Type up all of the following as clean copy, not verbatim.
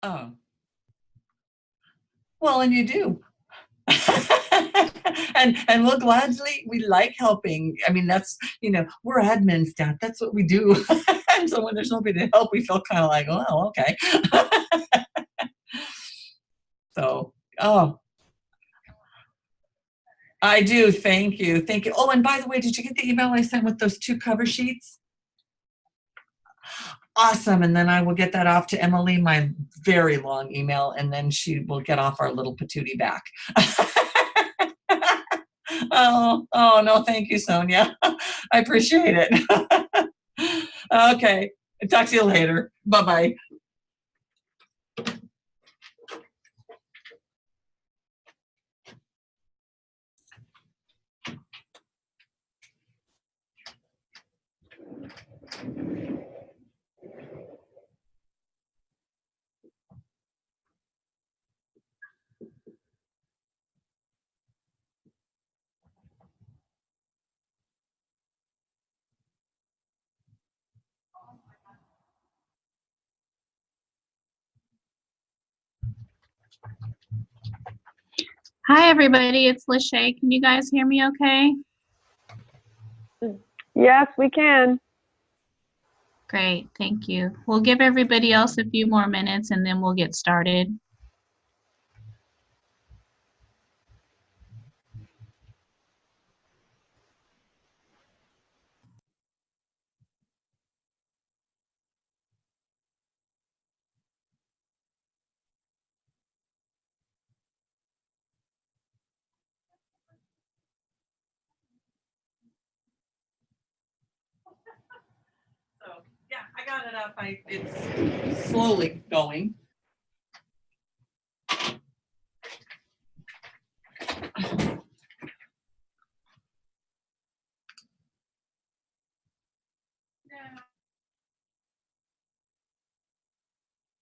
Oh, well, and you do. And we'll gladly, we like helping. I mean, that's, we're admin staff. That's what we do. And so when there's nobody to help, we feel kind of like, oh, okay. So, oh, I do. Thank you. Thank you. Oh, and by the way, did you get the email I sent with those 2 cover sheets? Awesome. And then I will get that off to Emily, my very long email, and then she will get off our little patootie back. Oh, no, thank you, Sonia. I appreciate it. Okay. Talk to you later. Bye-bye. Hi, everybody. It's Lachey. Can you guys hear me okay? Yes, we can. Great. Thank you. We'll give everybody else a few more minutes and then we'll get started. So, yeah, I got it up. It's slowly going.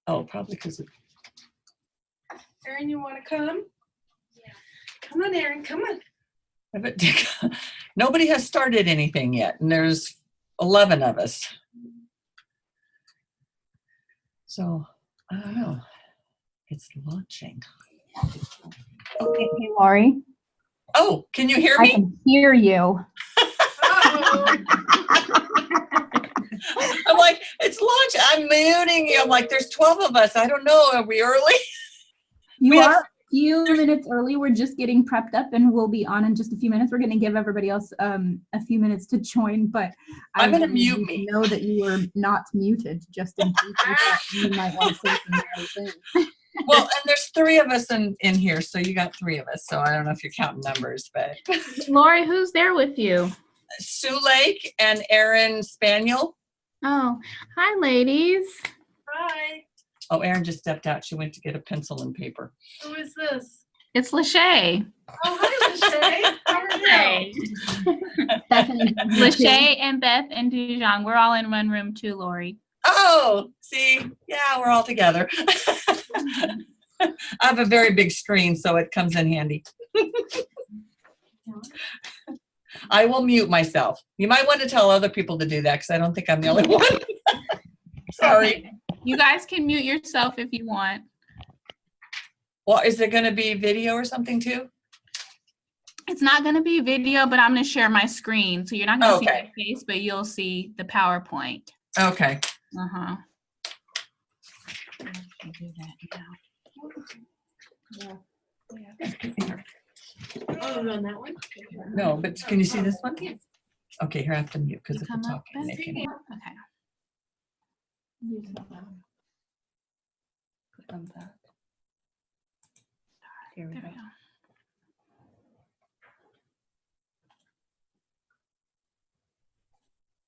Oh, probably because of. Erin, you want to come? Yeah. Come on, Erin, come on. But nobody has started anything yet, and there's 11 of us. So, I don't know. It's launching. Okay, hey, Lori. Oh, can you hear I me? can hear you. I'm like, it's launch. I'm muting you. I'm like, there's 12 of us. I don't know. Are we early? You are a few minutes early. We're just getting prepped up and we'll be on in just a few minutes. We're going to give everybody else a few minutes to join, but I'm going to wanted mute you me. to know that you were not muted, just in case you might want to say some other things. Well, and there's 3 of us in here, so you got 3 of us. So I don't know if you're counting numbers, but Lori, who's there with you? Sue Lake and Erin Spaniel. Oh, hi, ladies. Hi. Oh, Erin just stepped out. She went to get a pencil and paper. Who is this? It's Lachey. Oh, hi, Lachey. How are you? Bethany. Lachey and Beth and Dijon. We're all in one room too, Lori. Oh, see, yeah, we're all together. I have a very big screen, so it comes in handy. I will mute myself. You might want to tell other people to do that because I don't think I'm the only one. Sorry. You guys can mute yourself if you want. Well, is there going to be video or something too? It's not going to be video, but I'm going to share my screen. So you're not going to see Okay. my face, but you'll see the PowerPoint. Okay. Uh-huh. Do that now. Oh, on that one? No, but can you see this one? Okay, here I have to mute because You if we're come up, talking, they Beth? can. Okay. Thumbs up. Here we There go. we go.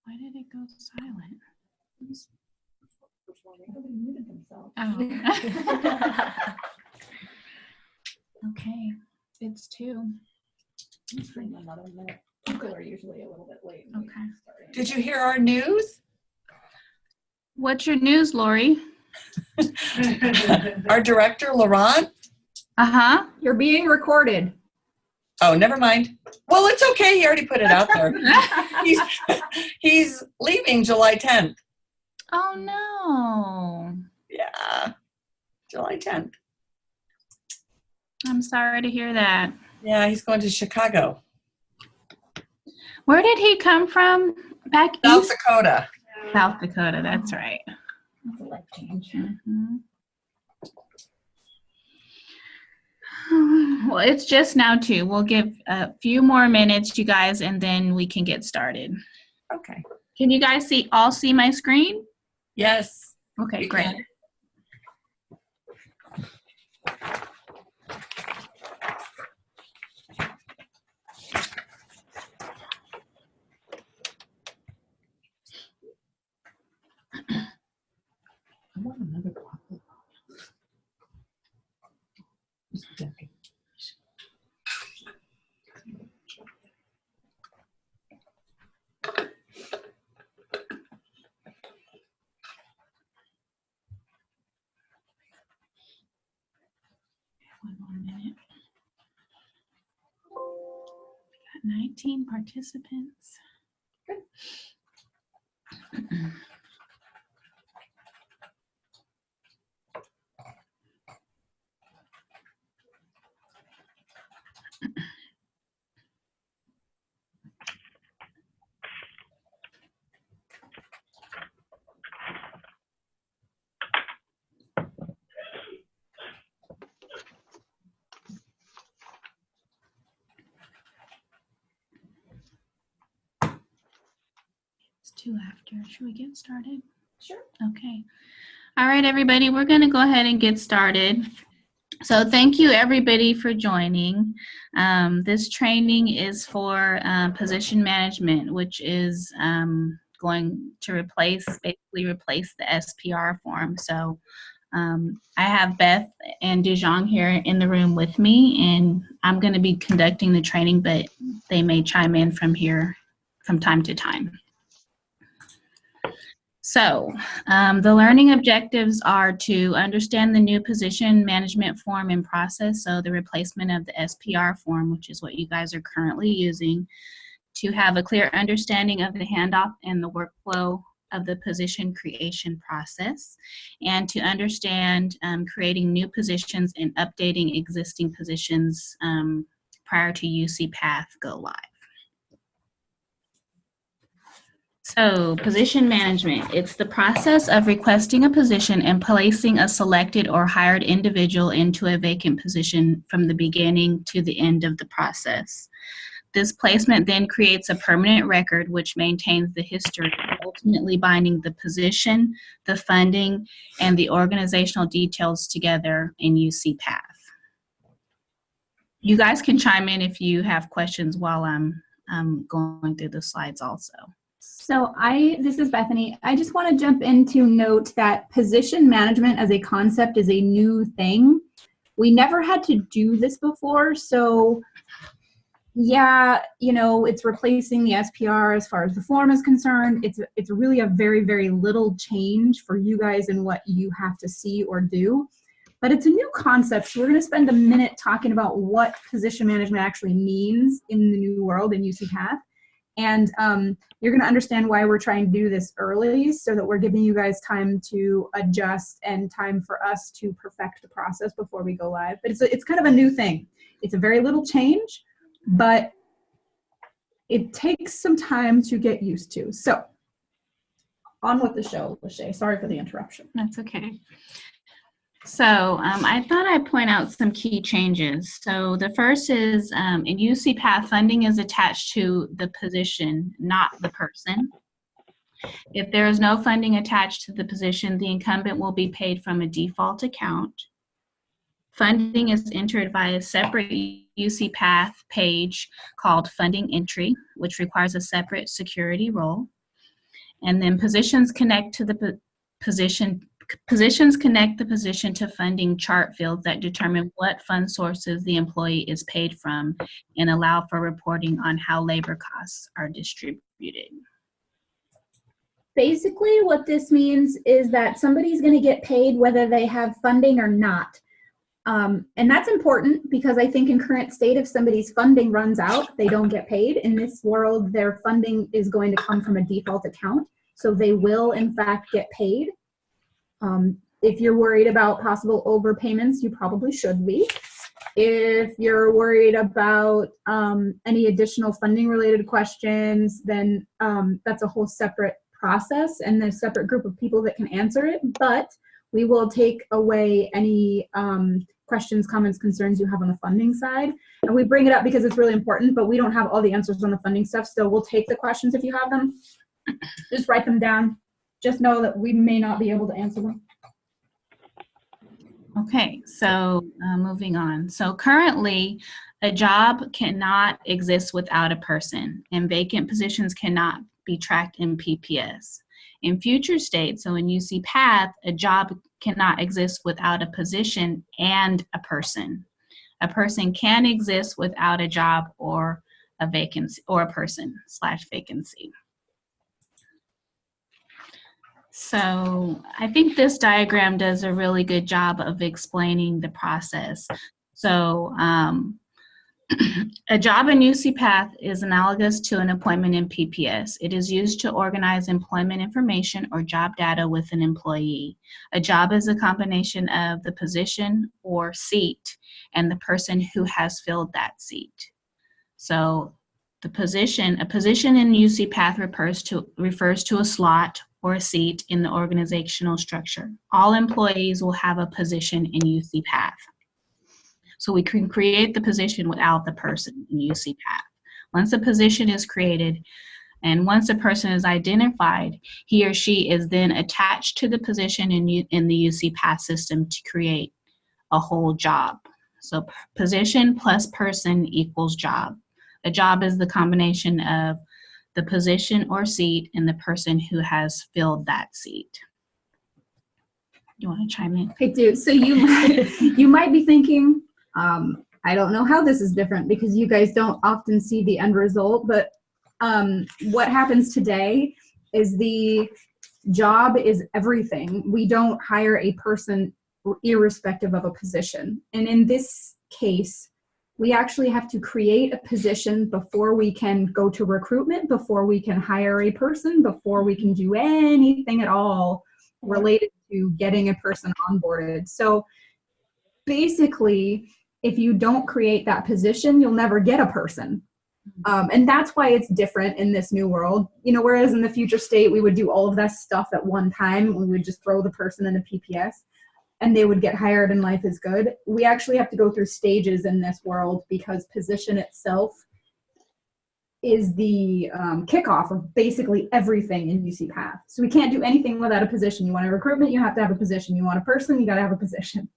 Why did it go silent? Oh. Okay, it's 2. People are usually a little bit late. Okay. Did you hear our news? What's your news, Lori? Our director, Laurent. Uh-huh. You're being recorded. Oh, never mind. Well, it's okay. He already put it out there. He's leaving July 10th. Oh, no. Yeah. July 10th. I'm sorry to hear that. Yeah, he's going to Chicago. Where did he come from? Back South east? Dakota. South Dakota, that's right. That's a life change. Mhm. Well, it's just now 2. We'll give a few more minutes, you guys, and then we can get started. Okay. Can you guys all see my screen? Yes. Okay, We great. can. I want another bottle. Just a second. One more minute. Got 19 participants. It's 2 after. Should we get started? Sure. Okay. All right, everybody, we're going to go ahead and get started. So thank you, everybody, for joining. This training is for position management, which is going to basically replace the SPR form. So I have Beth and Dejong here in the room with me, and I'm going to be conducting the training, but they may chime in from here from time to time. So the learning objectives are to understand the new position management form and process, so the replacement of the SPR form, which is what you guys are currently using, to have a clear understanding of the handoff and the workflow of the position creation process, and to understand creating new positions and updating existing positions prior to UC Path go live. So, position management, it's the process of requesting a position and placing a selected or hired individual into a vacant position from the beginning to the end of the process. This placement then creates a permanent record which maintains the history, ultimately binding the position, the funding, and the organizational details together in UC Path. You guys can chime in if you have questions while I'm going through the slides also. So this is Bethany. I just want to jump in to note that position management as a concept is a new thing. We never had to do this before, so yeah, you know, it's replacing the SPR as far as the form is concerned. It's really a very, very little change for you guys in what you have to see or do. But it's a new concept, so we're going to spend a minute talking about what position management actually means in the new world in UC Path. And you're going to understand why we're trying to do this early, so that we're giving you guys time to adjust and time for us to perfect the process before we go live. But it's kind of a new thing. It's a very little change, but it takes some time to get used to. So on with the show, Lachey. Sorry for the interruption. That's okay. So I thought I'd point out some key changes. So the first is in UC Path, funding is attached to the position, not the person. If there is no funding attached to the position, the incumbent will be paid from a default account. Funding is entered via a separate UC Path page called Funding Entry, which requires a separate security role. And then positions connect to the Positions connect the position to funding chart fields that determine what fund sources the employee is paid from and allow for reporting on how labor costs are distributed. Basically, what this means is that somebody's going to get paid whether they have funding or not. And that's important because I think in current state, if somebody's funding runs out, they don't get paid. In this world, their funding is going to come from a default account. So they will, in fact, get paid. If you're worried about possible overpayments, you probably should be. If you're worried about any additional funding related questions, then that's a whole separate process and there's a separate group of people that can answer it. But we will take away any questions, comments, concerns you have on the funding side. And we bring it up because it's really important, but we don't have all the answers on the funding stuff. So we'll take the questions if you have them. Just write them down. Just know that we may not be able to answer them. Okay, so moving on. So currently, a job cannot exist without a person, and vacant positions cannot be tracked in PPS. In future states, so in UC Path, a job cannot exist without a position and a person. A person can exist without a job or a vacancy, or a person/vacancy. So I think this diagram does a really good job of explaining the process. So a job in UC Path is analogous to an appointment in PPS. It is used to organize employment information or job data with an employee. A job is a combination of the position or seat and the person who has filled that seat. So a position in UC Path refers to a slot or a seat in the organizational structure. All employees will have a position in UC Path. So we can create the position without the person in UC Path. Once a position is created and once a person is identified, he or she is then attached to the position in the UC Path system to create a whole job. So position plus person equals job. A job is the combination of the position or seat and the person who has filled that seat. You want to chime in? I do. So you might be thinking, I don't know how this is different because you guys don't often see the end result, but what happens today is the job is everything. We don't hire a person irrespective of a position. And in this case, we actually have to create a position before we can go to recruitment, before we can hire a person, before we can do anything at all related to getting a person onboarded. So basically, if you don't create that position, you'll never get a person. And that's why it's different in this new world. You know, whereas in the future state, we would do all of that stuff at one time. We would just throw the person in a PPS and they would get hired and life is good. We actually have to go through stages in this world because position itself is the kickoff of basically everything in UC Path. So we can't do anything without a position. You want a recruitment, you have to have a position. You want a person, you got to have a position.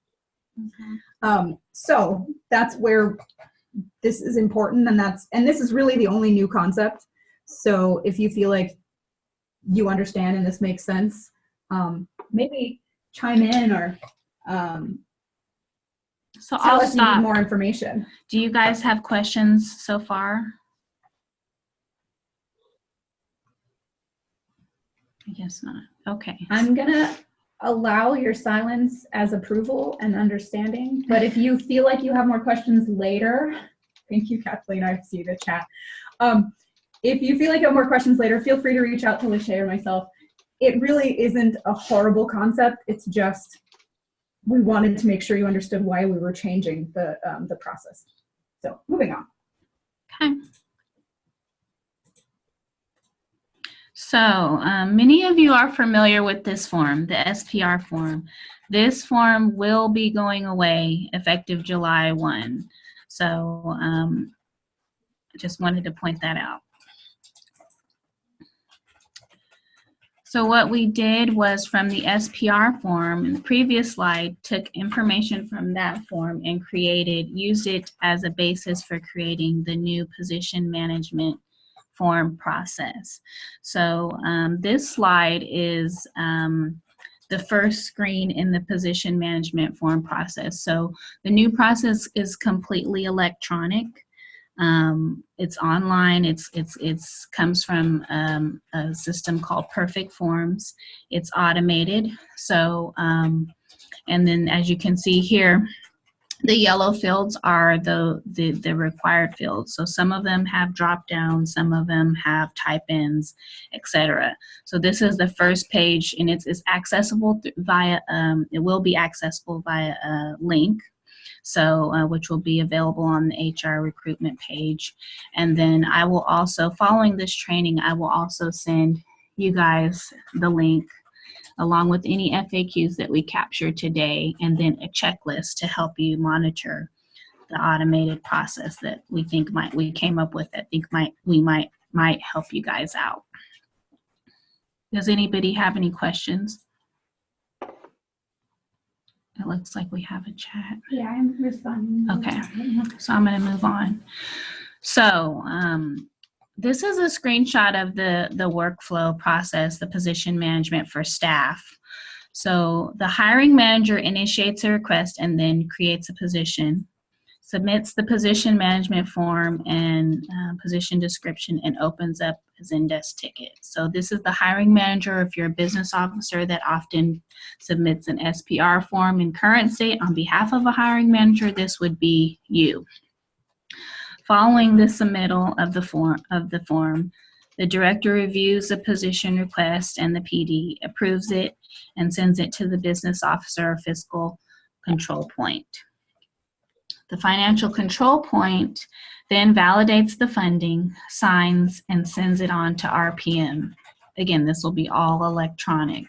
Mm-hmm. So that's where this is important, and this is really the only new concept. So if you feel like you understand and this makes sense, maybe chime in or so tell I'll us you need more information. Do you guys have questions so far? I guess not. Okay. I'm gonna allow your silence as approval and understanding, but if you feel like you have more questions later, thank you, Kathleen, I see the chat. If you feel like you have more questions later, feel free to reach out to Lachey or myself. It really isn't a horrible concept, it's just we wanted to make sure you understood why we were changing the process. So moving on. Okay. So many of you are familiar with this form, the SPR form. This form will be going away effective July 1. So I just wanted to point that out. So what we did was from the SPR form in the previous slide, took information from that form and used it as a basis for creating the new position management form process. So this slide is the first screen in the position management form process. So the new process is completely electronic. It's online. It's comes from a system called Perfect Forms. It's automated. So and then as you can see here, The yellow fields are the required fields. So some of them have drop downs, some of them have type ins, etc. So this is the first page, and it's accessible via, it will be accessible via a link. So, which will be available on the HR recruitment page. And then I will also, following this training, I will also send you guys the link along with any FAQs that we captured today, and then a checklist to help you monitor the automated process that we came up with that might help you guys out. Does anybody have any questions? It looks like we have a chat. Yeah, I'm responding. Okay, so I'm going to move on. So this is a screenshot of the workflow process, the position management for staff. So the hiring manager initiates a request and then creates a position, submits the position management form and position description, and opens up a Zendesk ticket. So this is the hiring manager. If you're a business officer, that often submits an SPR form in current state on behalf of a hiring manager, this would be you. Following the submittal of the form, the director reviews the position request and the PD approves it and sends it to the business officer or fiscal control point. The financial control point then validates the funding, signs, and sends it on to RPM. Again, this will be all electronic.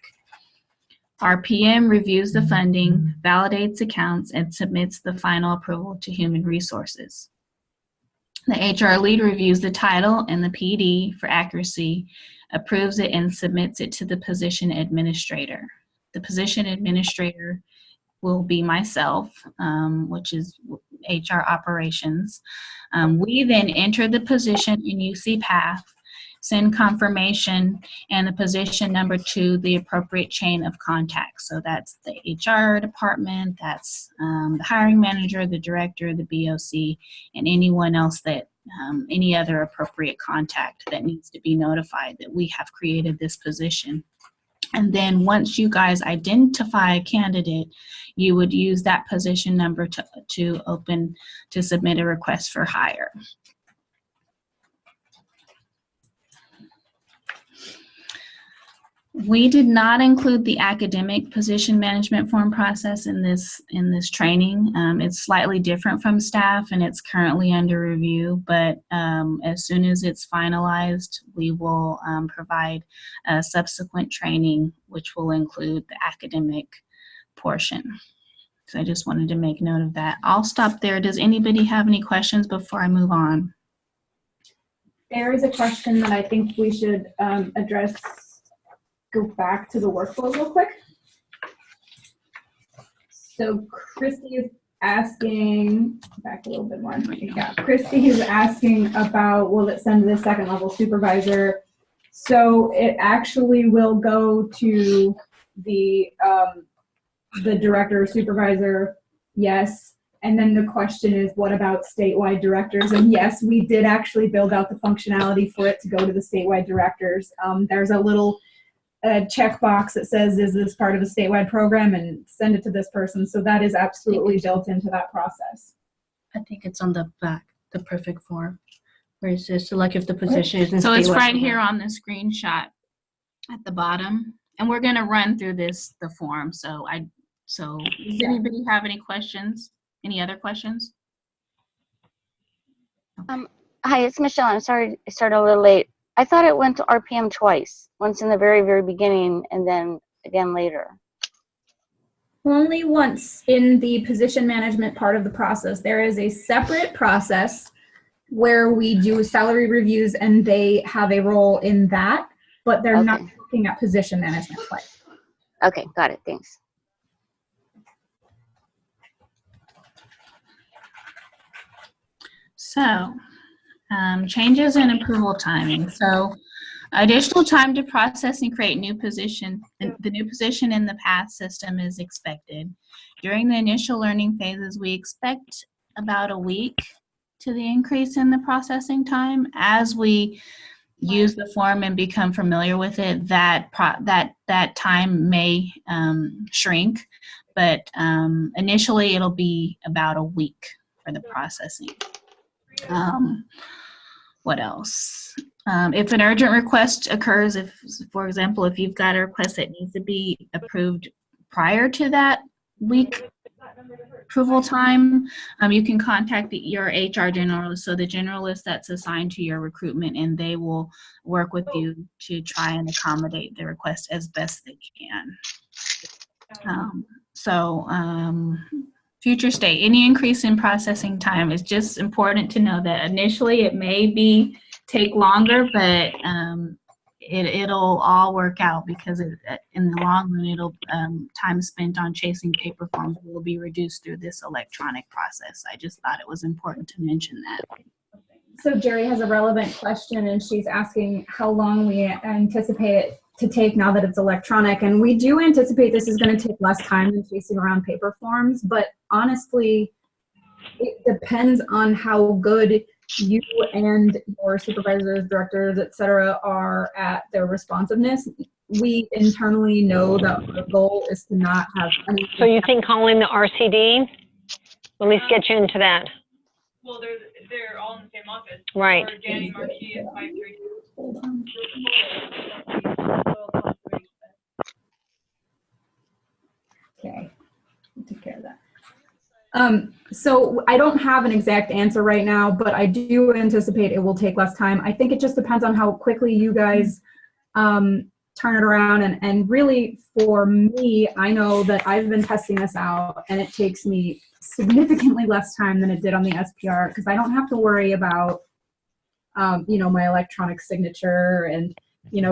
RPM reviews the funding, validates accounts, and submits the final approval to Human Resources. The HR lead reviews the title and the PD for accuracy, approves it, and submits it to the position administrator. The position administrator will be myself, which is HR operations. We then enter the position in UCPath, send confirmation and the position number to the appropriate chain of contact. So that's the HR department, that's the hiring manager, the director, the BOC, and anyone else that, any other appropriate contact that needs to be notified that we have created this position. And then once you guys identify a candidate, you would use that position number to submit a request for hire. We did not include the academic position management form process in this training. It's slightly different from staff and it's currently under review, but as soon as it's finalized, we will provide a subsequent training which will include the academic portion. So I just wanted to make note of that. I'll stop there. Does anybody have any questions before I move on? There is a question that I think we should address. Go back to the workflow real quick. So Christy is asking, back a little bit more. Yeah, Christy is asking about, will it send to the second level supervisor? So it actually will go to the director or supervisor, yes. And then the question is, what about statewide directors? And yes, we did actually build out the functionality for it to go to the statewide directors. There's a little checkbox that says, is this part of a statewide program, and send it to this person. So that is absolutely built into that process. I think it's on the back, the perfect form, where it says select if the position is in So it's statewide right program. here on the screenshot at the bottom. And we're gonna run through the form. So does anybody have any questions? Any other questions? Hi, it's Michelle. I'm sorry I started a little late. I thought it went to RPM twice, once in the very, very beginning and then again later. Only once in the position management part of the process. There is a separate process where we do salary reviews and they have a role in that, but they're not looking at position management twice. Okay, got it. Thanks. So, changes in approval timing. So, additional time to process and create new position. The new position in the PATH system is expected. During the initial learning phases, we expect about a week to the increase in the processing time. As we use the form and become familiar with it, that time may shrink, but initially it'll be about a week for the processing. What else? If an urgent request occurs, if, for example, if you've got a request that needs to be approved prior to that week approval time, you can contact your HR generalist. So the generalist that's assigned to your recruitment, and they will work with you to try and accommodate the request as best they can. Future state, any increase in processing time, is just important to know that initially it may take longer, but it'll all work out, because in the long run, time spent on chasing paper forms will be reduced through this electronic process. I just thought it was important to mention that. So Jerry has a relevant question, and she's asking how long we anticipate it to take now that it's electronic. And we do anticipate this is going to take less time than chasing around paper forms, but honestly, it depends on how good you and your supervisors, directors, et cetera, are at their responsiveness. We internally know that our goal is to not have any. So you think calling the RCD will at least get you into that? Well, they're all in the same office. Right. Or Danny Marquis is 5-3. Hold on. Okay, we'll take care of that. So I don't have an exact answer right now, but I do anticipate it will take less time. I think it just depends on how quickly you guys turn it around. And really, for me, I know that I've been testing this out, and it takes me significantly less time than it did on the SPR, because I don't have to worry about, my electronic signature, and,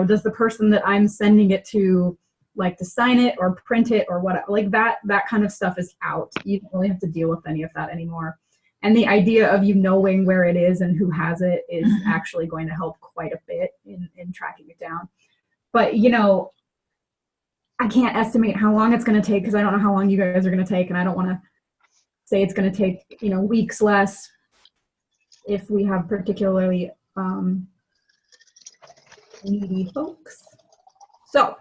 does the person that I'm sending it to like to sign it or print it or what, like that kind of stuff is out. You don't really have to deal with any of that anymore. And the idea of you knowing where it is and who has it is actually going to help quite a bit in tracking it down. But, I can't estimate how long it's going to take, because I don't know how long you guys are going to take, and I don't want to say it's going to take, weeks less if we have particularly needy folks. So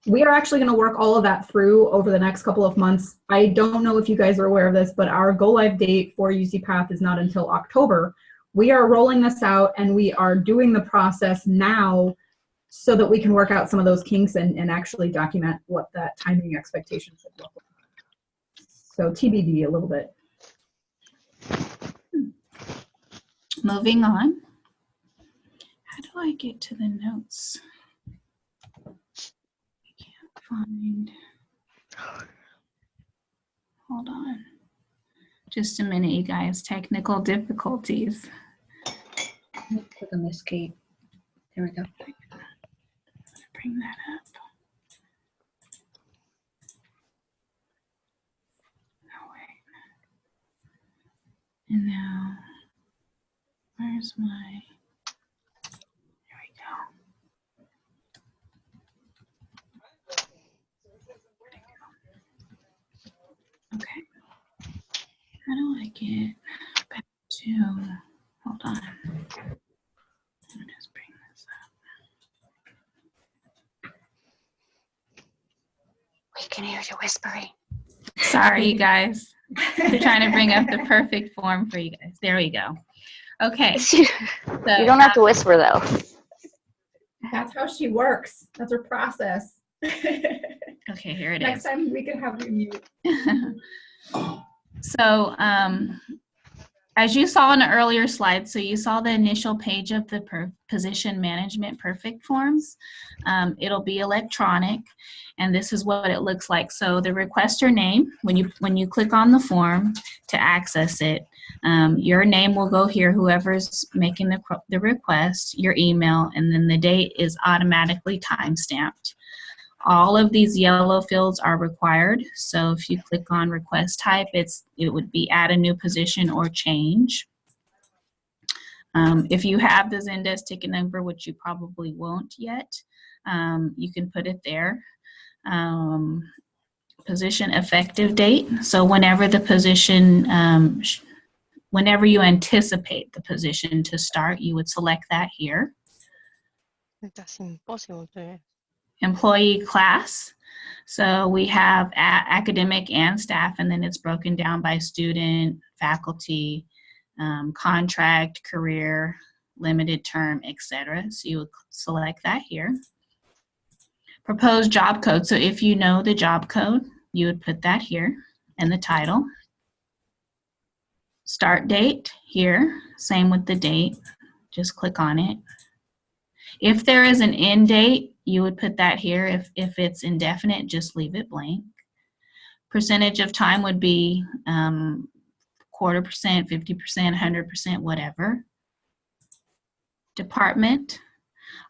we are actually going to work all of that through over the next couple of months. I don't know if you guys are aware of this, but our go live date for UC Path is not until October. We are rolling this out, and we are doing the process now so that we can work out some of those kinks and actually document what that timing expectation should look like. So TBD a little bit. Moving on. How do I get to the notes? Find. Hold on. Just a minute, you guys. Technical difficulties. Click on escape. There we go. Bring that up. Oh, wait. And now, where's my, there we go. Okay. How do I get back to, hold on. Let me just bring this up. We can hear you whispering. Sorry, you guys. We're trying to bring up the perfect form for you guys. There we go. Okay. You don't have to whisper, though. That's how she works. That's her process. Okay, here it is. Next time we can have you mute. So, as you saw in the earlier slide, so you saw the initial page of the position management perfect forms. It'll be electronic, and this is what it looks like. So the requester name, when you click on the form to access it, your name will go here, whoever's making the request, your email, and then the date is automatically time-stamped. All of these yellow fields are required. So if you click on request type, it would be add a new position or change. If you have the Zendesk ticket number, which you probably won't yet, you can put it there. Position effective date. So whenever the position, whenever you anticipate the position to start, you would select that here. That's impossible to. Employee class. So we have academic and staff, and then it's broken down by student, faculty, contract, career, limited term, etc. So you would select that here. Proposed job code. So if you know the job code, you would put that here and the title. Start date here, same with the date, just click on it. If there is an end date, you would put that here. If it's indefinite, just leave it blank. Percentage of time would be 0.25%, 50%, 100%, whatever. Department.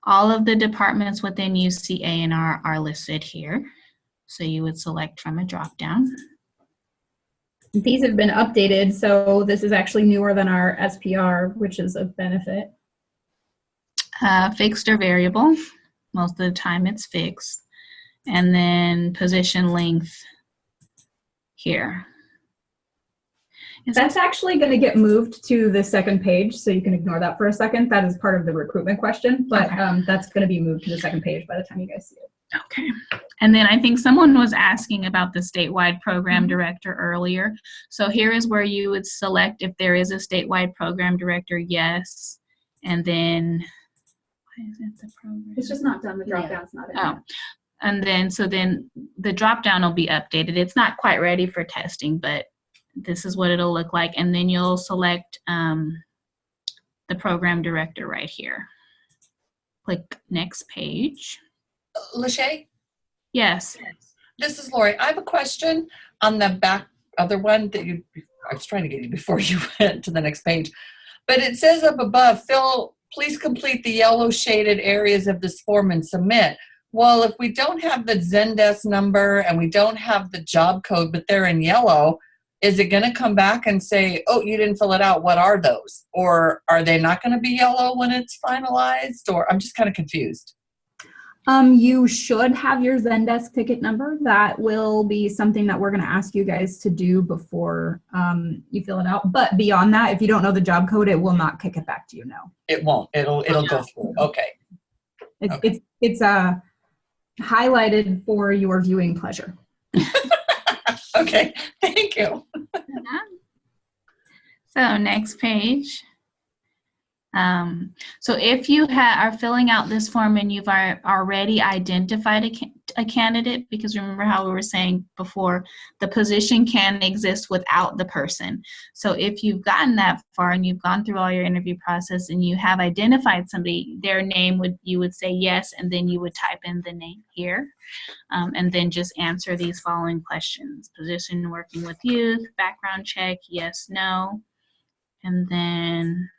All of the departments within UC A&R are listed here. So you would select from a drop-down. These have been updated, so this is actually newer than our SPR, which is a benefit. Fixed or variable. Most of the time it's fixed. And then position length here. That's actually going to get moved to the second page, so you can ignore that for a second. That is part of the recruitment question, but Okay. that's going to be moved to the second page by the time you guys see it. Okay. And then I think someone was asking about the statewide program director earlier. So here is where you would select if there is a statewide program director, yes. And then, why is it the program? It's just not done. The drop down's not in Oh. there. And then, so then the drop down will be updated. It's not quite ready for testing, but this is what it'll look like. And then you'll select the program director right here. Click next page. Lachey, Yes. this is Lori. I have a question on the back other one that I was trying to get you before you went to the next page. But it says up above, please complete the yellow shaded areas of this form and submit. Well, if we don't have the Zendesk number and we don't have the job code, but they're in yellow, is it going to come back and say, oh, you didn't fill it out? What are those? Or are they not going to be yellow when it's finalized? Or I'm just kind of confused. You should have your Zendesk ticket number. That will be something that we're going to ask you guys to do before you fill it out. But beyond that, if you don't know the job code, it will not kick it back to you. No, It won't. It'll go through. Okay. it's highlighted for your viewing pleasure. Okay. Thank you. So next page. So if you are filling out this form and you've already identified a candidate, because remember how we were saying before, the position can exist without the person. So if you've gotten that far and you've gone through all your interview process and you have identified somebody, their name you would say yes, and then you would type in the name here, and then just answer these following questions. Position working with youth, background check, yes, no, and then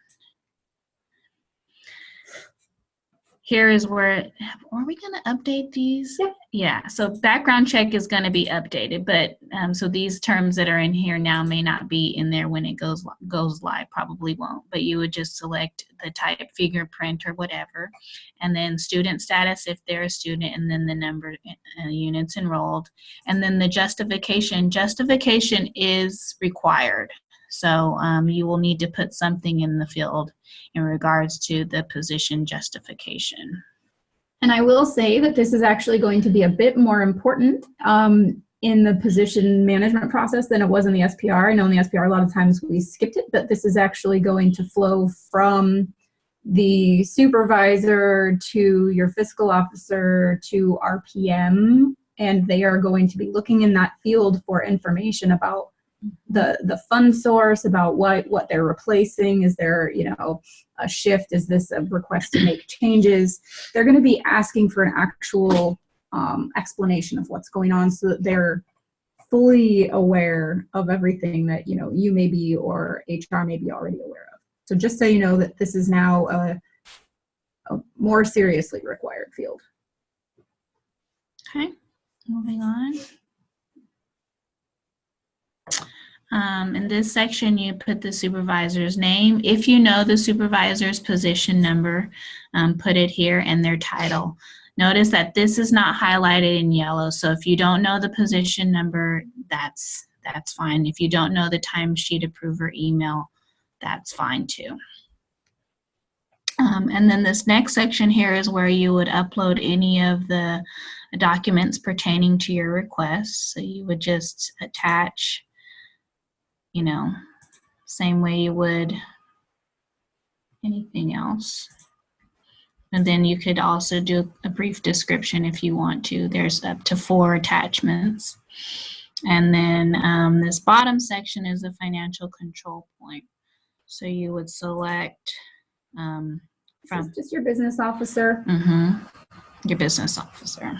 here is where, are we going to update these? Yeah, so background check is going to be updated, but so these terms that are in here now may not be in there when it goes live, probably won't, but you would just select the type, fingerprint, or whatever, and then student status if they're a student, and then the number units enrolled, and then the justification. Justification is required. So you will need to put something in the field in regards to the position justification. And I will say that this is actually going to be a bit more important in the position management process than it was in the SPR. I know in the SPR a lot of times we skipped it, but this is actually going to flow from the supervisor to your fiscal officer to RPM, and they are going to be looking in that field for information about the fund source, about what they're replacing. Is there, a shift? Is this a request to make changes? They're going to be asking for an actual explanation of what's going on, so that they're fully aware of everything that you may be, or HR may be already aware of. So just so you know that this is now a more seriously required field. Okay, moving on. In this section, you put the supervisor's name. If you know the supervisor's position number, put it here, and their title. Notice that this is not highlighted in yellow, so if you don't know the position number, that's fine. If you don't know the timesheet approver email, that's fine too. And then this next section here is where you would upload any of the documents pertaining to your request. So you would just attach, you know, same way you would anything else. And then you could also do a brief description if you want to. There's up to 4 attachments. And then this bottom section is a financial control point. So you would select from Just your business officer. your business officer.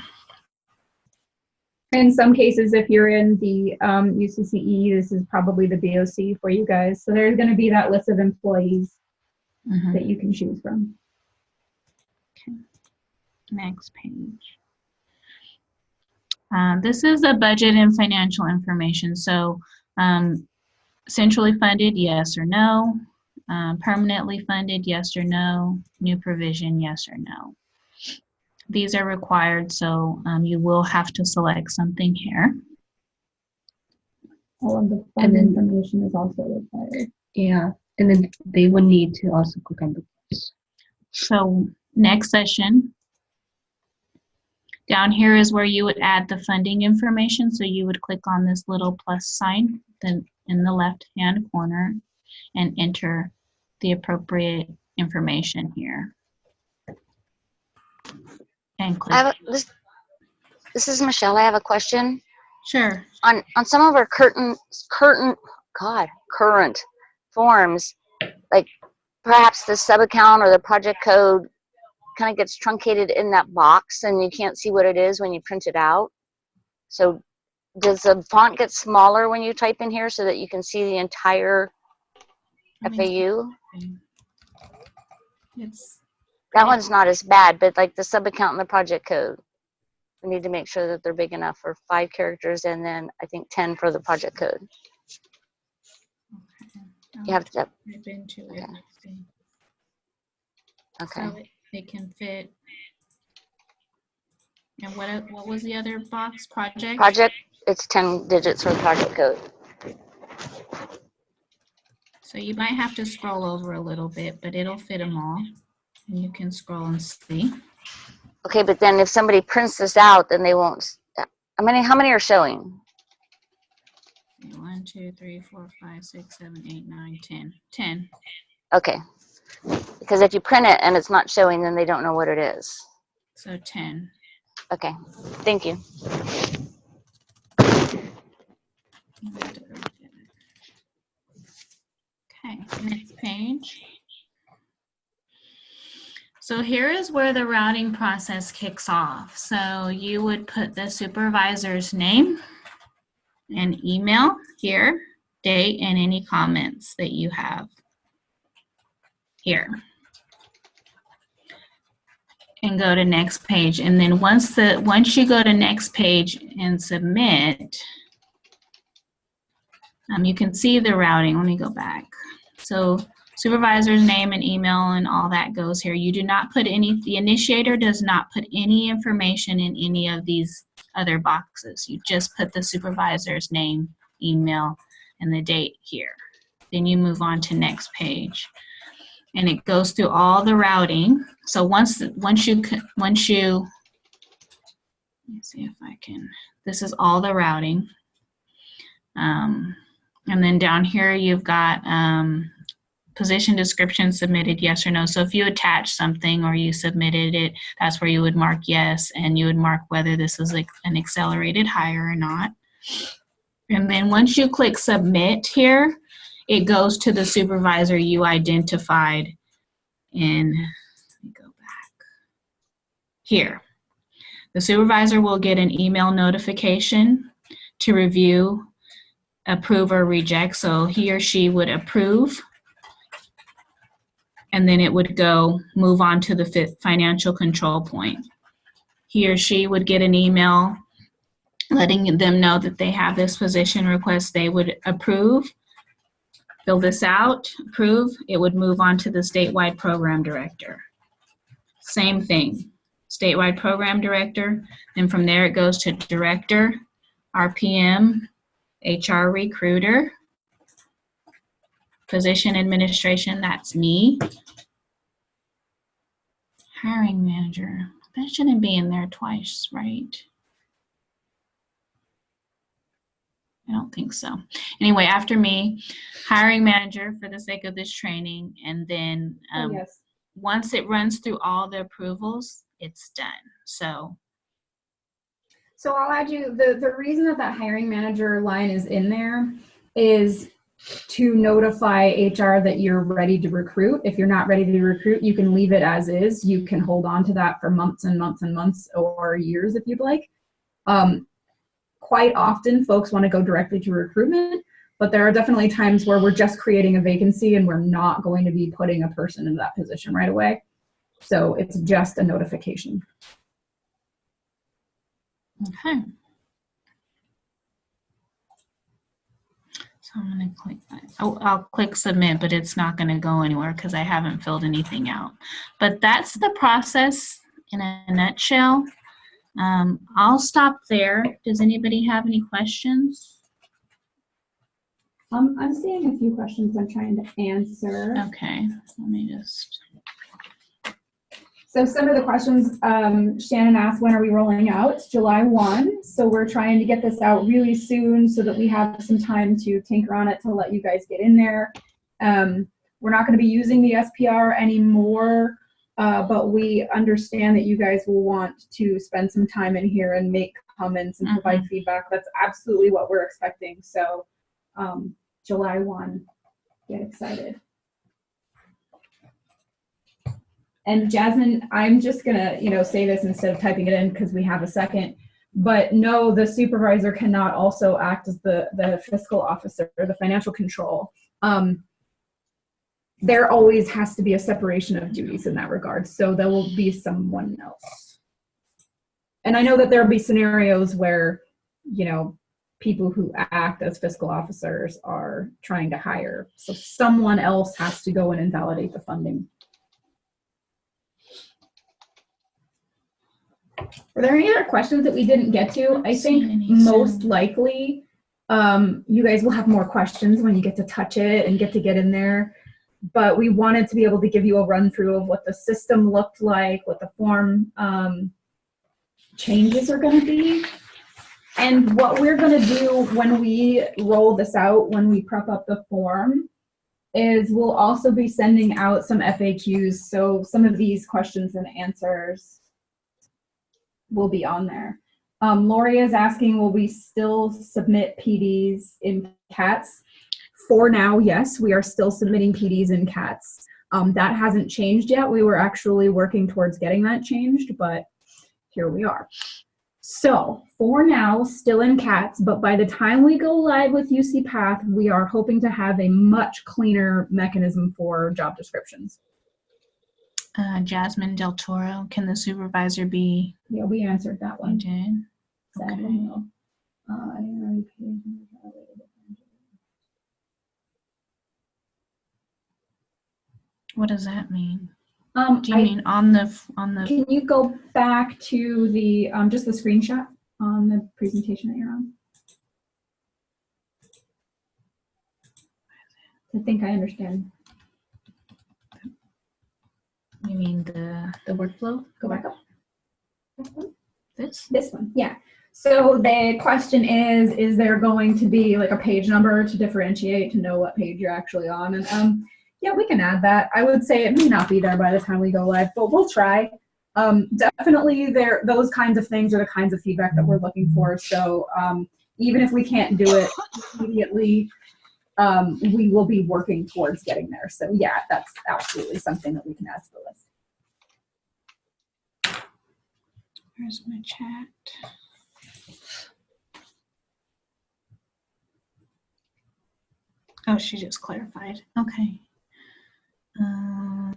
In some cases, if you're in the UCCE, this is probably the BOC for you guys. So there's going to be that list of employees that you can choose from. Okay. Next page. This is the budget and financial information. So centrally funded, yes or no. Permanently funded, yes or no. New provision, yes or no. These are required, so you will have to select something here. All of the fund information is also required. Yeah, and then they would need to also click on the plus. So next session, down here is where you would add the funding information. So you would click on this little plus sign then in the left-hand corner and enter the appropriate information here. And click. This is Michelle. I have a question. Sure. On some of our current forms, like perhaps the sub-account or the project code kind of gets truncated in that box and you can't see what it is when you print it out. So does the font get smaller when you type in here so that you can see the entire FAU? That one's not as bad, but like the sub-account and the project code, we need to make sure that they're big enough for 5 characters and then I think 10 for the project code. Okay. You have to. Type into it. Okay. So it can fit. And what was the other box? Project? Project, it's 10 digits for project code. So you might have to scroll over a little bit, but it'll fit them all. And you can scroll and see. Okay, but then if somebody prints this out, then they won't. How many are showing? 1, 2, 3, 4, 5, 6, 7, 8, 9, 10. 10. Okay. Because if you print it and it's not showing, then they don't know what it is. So 10. Okay. Thank you. Okay, next page. So here is where the routing process kicks off. So you would put the supervisor's name and email here, date, and any comments that you have here. And go to next page. And then once you go to next page and submit, you can see the routing. Let me go back. So supervisor's name and email and all that goes here. You do not put the initiator does not put any information in any of these other boxes. You just put the supervisor's name, email, and the date here. Then you move on to next page. And it goes through all the routing. So once you, let me see if I can, this is all the routing. And then down here you've got position description submitted, yes or no. So if you attach something or you submitted it, that's where you would mark yes, and you would mark whether this is like an accelerated hire or not. And then once you click submit here, it goes to the supervisor you identified in, let me go back, here. The supervisor will get an email notification to review, approve, or reject. So he or she would approve, and then it would move on to the financial control point. He or she would get an email letting them know that they have this position request. They would approve, fill this out, approve. It would move on to the statewide program director. Same thing, statewide program director. And from there it goes to director, RPM, HR recruiter, position administration, that's me. Hiring manager. That shouldn't be in there twice, right? I don't think so. Anyway, after me, hiring manager for the sake of this training, and then Yes. once it runs through all the approvals, it's done. So So I'll add you, the reason that that hiring manager line is in there is to notify HR that you're ready to recruit. If you're not ready to recruit, you can leave it as is. You can hold on to that for months and months and months or years if you'd like. Quite often folks want to go directly to recruitment, but there are definitely times where we're just creating a vacancy and we're not going to be putting a person in that position right away. So it's just a notification. okay. So I'm gonna click that. Oh, I'll click submit, but it's not gonna go anywhere because I haven't filled anything out. But that's the process in a nutshell. I'll stop there. Does anybody have any questions? I'm seeing a few questions I'm trying to answer. Okay, let me just. So some of the questions Shannon asked, when are we rolling out? It's July 1. So we're trying to get this out really soon so that we have some time to tinker on it to let you guys get in there. We're not going to be using the SPR anymore, but we understand that you guys will want to spend some time in here and make comments and provide feedback. That's absolutely what we're expecting. So July 1, get excited. And Jasmine, I'm just gonna, say this instead of typing it in because we have a second, but no, the supervisor cannot also act as the fiscal officer or the financial control. There always has to be a separation of duties in that regard. So there will be someone else. And I know that there'll be scenarios where, people who act as fiscal officers are trying to hire. So someone else has to go and invalidate the funding. Were there any other questions that we didn't get to? I think most likely you guys will have more questions when you get to touch it and get in there. But we wanted to be able to give you a run through of what the system looked like, what the form changes are going to be. And what we're going to do when we roll this out, when we prep up the form, is we'll also be sending out some FAQs. So some of these questions and answers will be on there. Lori is asking, will we still submit PDs in CATS? For now, yes, we are still submitting PDs in CATS. That hasn't changed yet. We were actually working towards getting that changed, but here we are. So for now, still in CATS, but by the time we go live with UC Path, we are hoping to have a much cleaner mechanism for job descriptions. Jasmine Del Toro, can the supervisor be? Yeah, we answered that You one. did? Sadly, Okay. no. What does that mean? Do Do you mean on the? Can you go back to the just the screenshot on the presentation that you're on? I think I understand. You mean the workflow? Go back up. this? This one, yeah. So the question is there going to be like a page number to differentiate to know what page you're actually on? And yeah, we can add that. I would say it may not be there by the time we go live, but we'll try. Definitely those kinds of things are the kinds of feedback that we're looking for. So even if we can't do it immediately, we will be working towards getting there. So yeah, that's absolutely something that we can add to the list. Where's my chat? Oh, she just clarified. Okay. I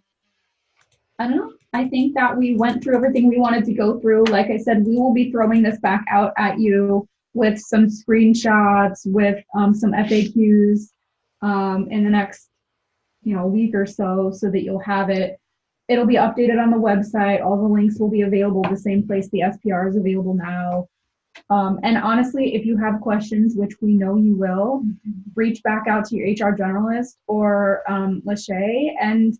don't know. I think that we went through everything we wanted to go through. Like I said, we will be throwing this back out at you with some screenshots, with some FAQs in the next, week or so that you'll have it. It'll be updated on the website. All the links will be available the same place the SPR is available now. And honestly, if you have questions, which we know you will, reach back out to your HR generalist or Lachey, and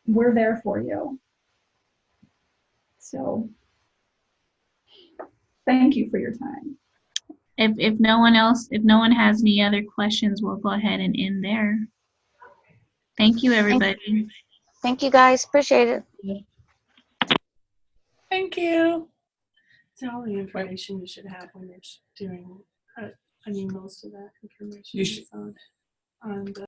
we're there for you. So thank you for your time. If no one has any other questions, we'll go ahead and end there. Thank you, everybody. Thank you guys. Appreciate it. Thank you. It's all the information you should have when you're doing, I mean, most of that information You should- is on the